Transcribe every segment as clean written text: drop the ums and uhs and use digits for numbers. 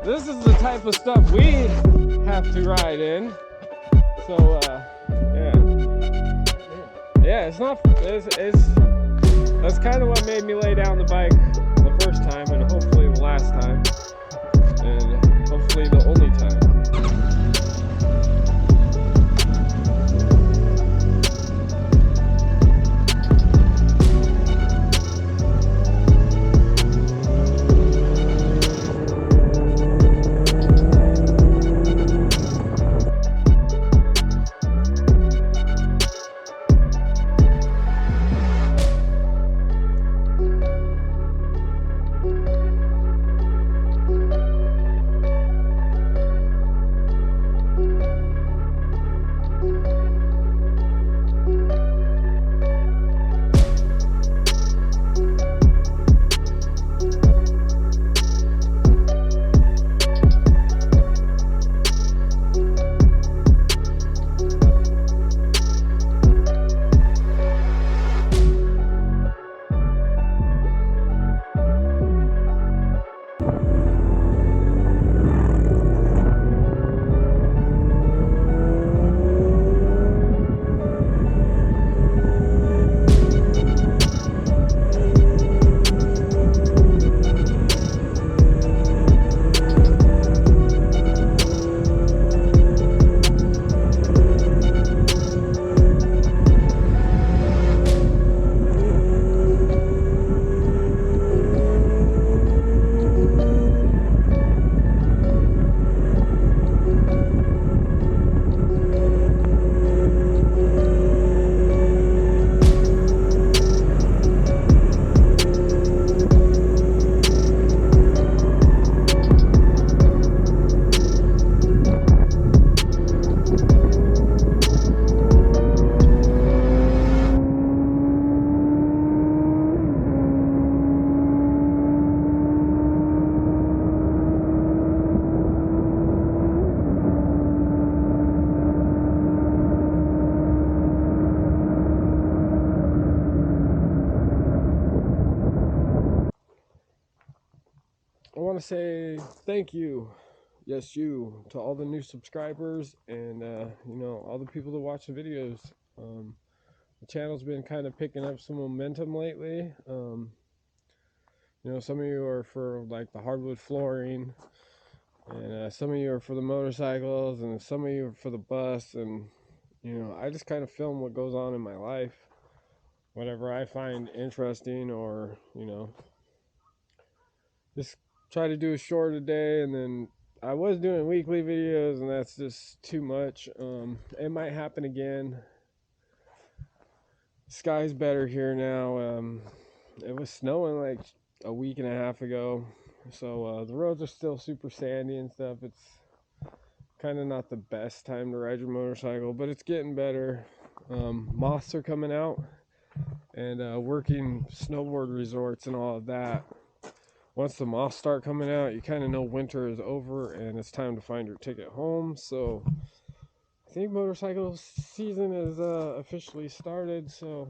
this is the type of stuff we have to ride in. So yeah, it's not. That's kind of what made me lay down the bike the first time, and hopefully the last time, and hopefully the only time. I want to say thank you, yes you, to all the new subscribers and all the people that watch the videos. The channel's been kind of picking up some momentum lately. Some of you are for like the hardwood flooring, and some of you are for the motorcycles, and some of you are for the bus. And I just kind of film what goes on in my life, whatever I find interesting, or just try to do a short a day. And then I was doing weekly videos, and that's just too much. It might happen again. Sky's better here now. It was snowing like a week and a half ago, so the roads are still super sandy and stuff. It's kind of not the best time to ride your motorcycle, but it's getting better. Moths are coming out, and working snowboard resorts and all of that. Once the moths start coming out, you kind of know winter is over and it's time to find your ticket home. So I think motorcycle season is officially started. So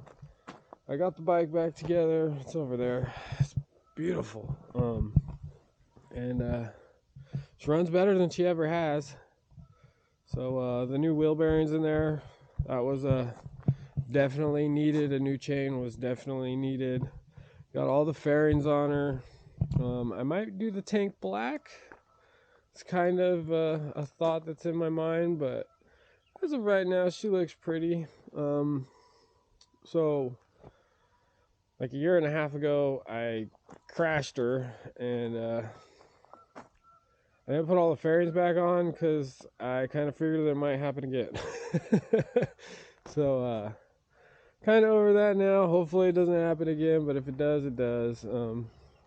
I got the bike back together. It's over there. It's beautiful. And she runs better than she ever has. So the new wheel bearings in there, that was definitely needed. A new chain was definitely needed. Got all the fairings on her. I might do the tank black. It's kind of a thought that's in my mind, but as of right now, she looks pretty. So like a year and a half ago, I crashed her, and I didn't put all the fairings back on because I kind of figured that it might happen again. So kind of over that now. Hopefully it doesn't happen again, but if it does, it does.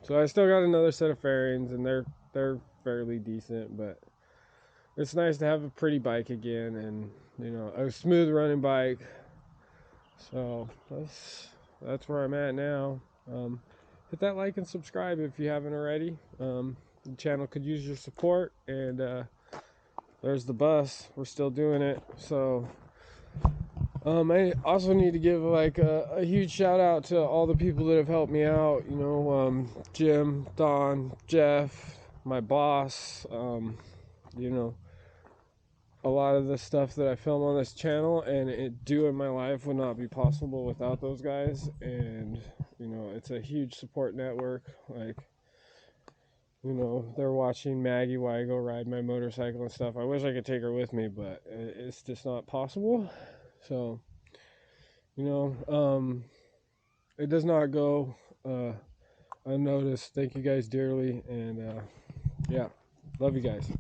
So I still got another set of fairings, and they're fairly decent, but it's nice to have a pretty bike again, and a smooth running bike. So that's where I'm at now. Hit that like and subscribe if you haven't already. The channel could use your support, and there's the bus. We're still doing it. So I also need to give like a huge shout out to all the people that have helped me out. Jim, Don, Jeff, my boss. You know, a lot of the stuff that I film on this channel and do in my life would not be possible without those guys. And you know, it's a huge support network. Like, you know, they're watching Maggie while I go ride my motorcycle and stuff. I wish I could take her with me, but it's just not possible. So, you know, it does not go unnoticed. Thank you guys dearly, and yeah, love you guys.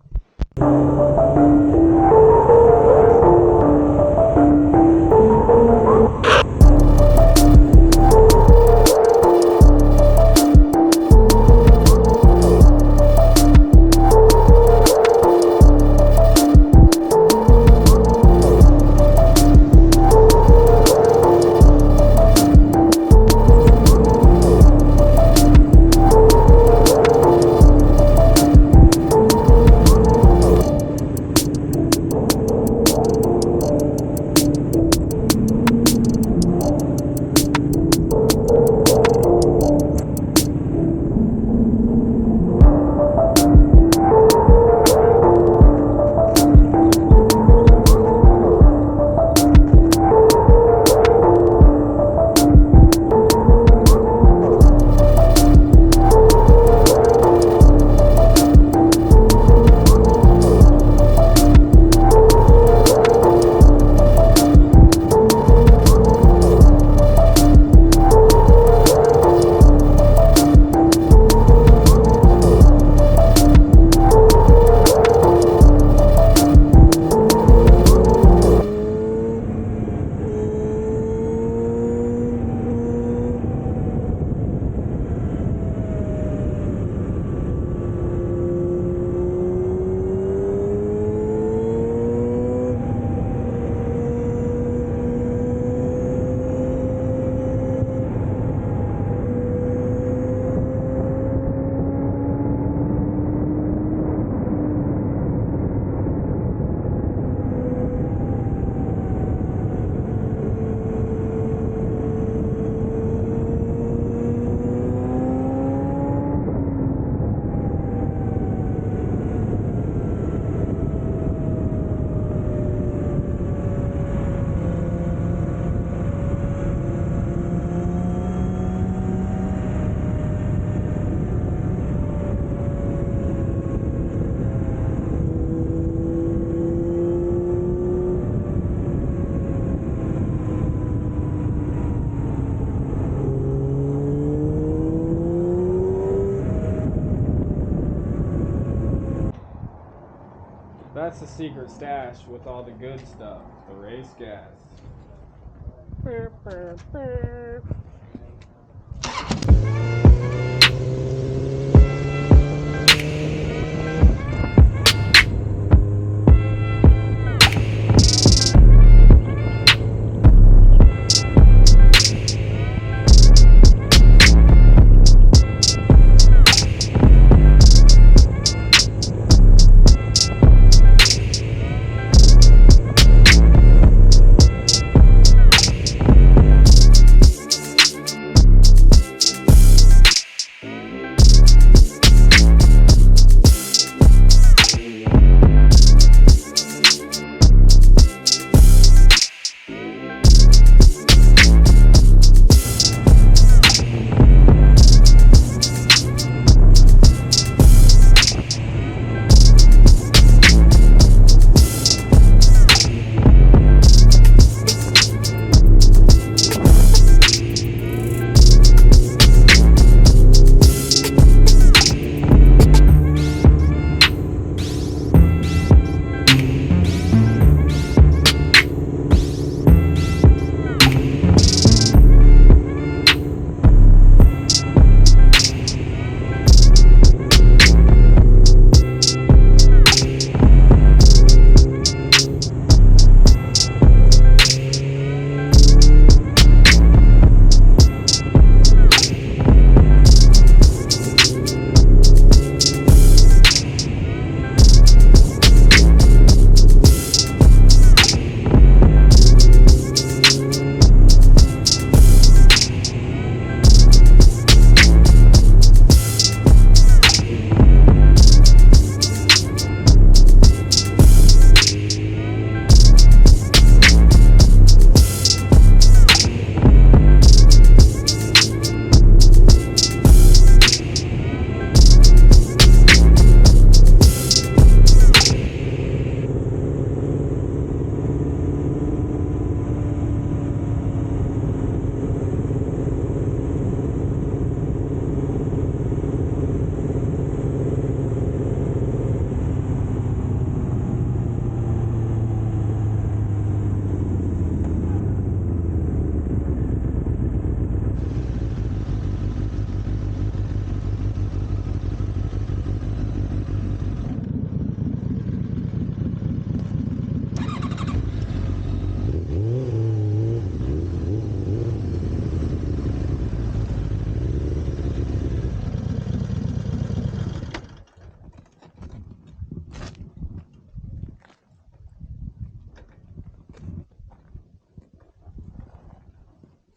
That's the secret stash with all the good stuff, the race gas.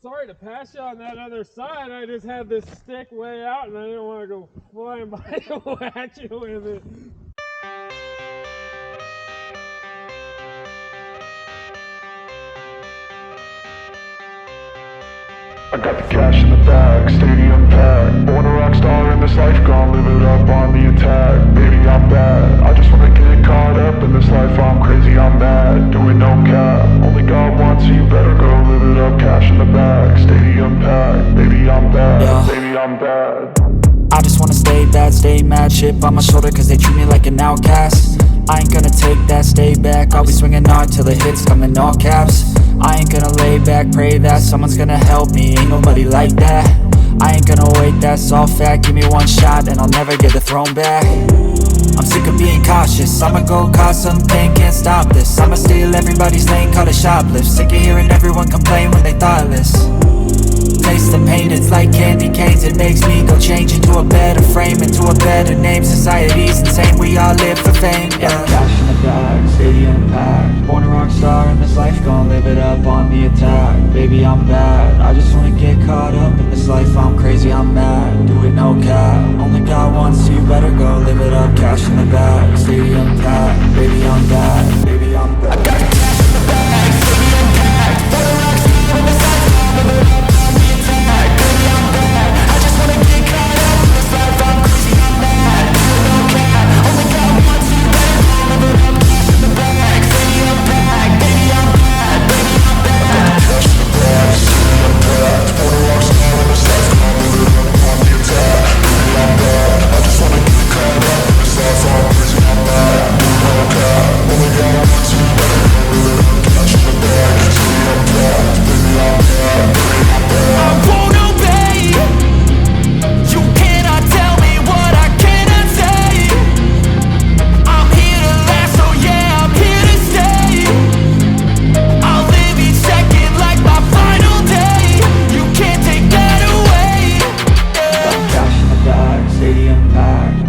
Sorry to pass you on that other side. I just had this stick way out and I didn't want to go flying by to whack you with it. I got the cash in the bag, stadium packed. Born a rock star in this life, gonna live it up on the attack. Baby, I'm bad, I just wanna get caught up in this life. I'm crazy, I'm mad, doing no cap. Only got one, so you better go live it up. Cash in the bag, stadium packed. Baby, I'm bad, yeah. Baby, I'm bad. I just wanna stay bad, stay mad. Chip on my shoulder cause they treat me like an outcast. I ain't gonna take that, stay back. I'll be swinging hard till the hits come in all caps. I ain't gonna lay back, pray that someone's gonna help me. Ain't nobody like that. I ain't gonna wait, that's all fact. Give me one shot and I'll never get the throne back. I'm sick of being cautious. I'ma go cause something, can't stop this. I'ma steal everybody's lane, call it shoplift. Sick of hearing everyone complain when they thoughtless. Taste the pain, it's like candy canes. It makes me go change into a better frame, into a better name. Society's insane, we all live for fame, yeah. Cash in the bag, stadium packed. Born a rock star in this life, gon' live it up on the attack. Baby, I'm bad, I just wanna get caught up in this life. I'm crazy, I'm mad, do it no cap. Only got one, so you better go live it up. Cash in the bag, stadium packed. Baby, I'm bad, baby, I'm bad. I got the cash in the bag, stadium packed. Born a rock star in this life, gon' live it up. Baby, I'm bad, I just wanna get caught up in this life. I'm crazy, I'm mad, do it no cap. Only got one, so you better go live it up. Cash in the bag, stadium packed. Baby, I'm bad, baby, I'm bad. I got the cash in the bag, stadium packed.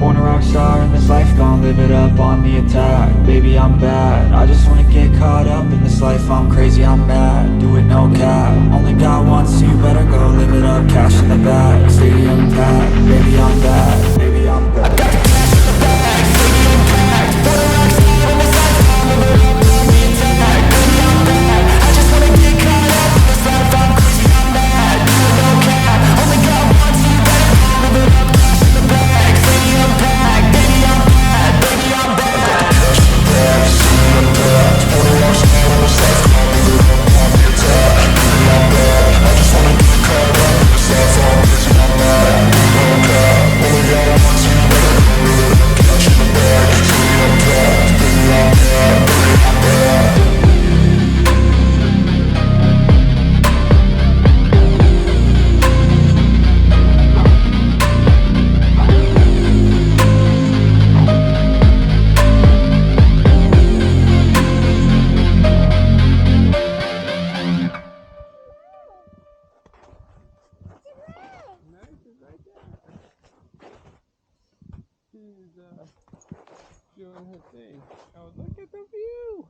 Born a rock star in this life, I'm live it up on the attack. Baby, I'm bad, I just wanna get caught up in this life. I'm crazy, I'm mad, do it no cap. Only got one, so you better go live it up. Cash in the bag, stadium packed. Baby, I'm bad, baby, I'm bad. She's doing her thing. Oh, look at the view!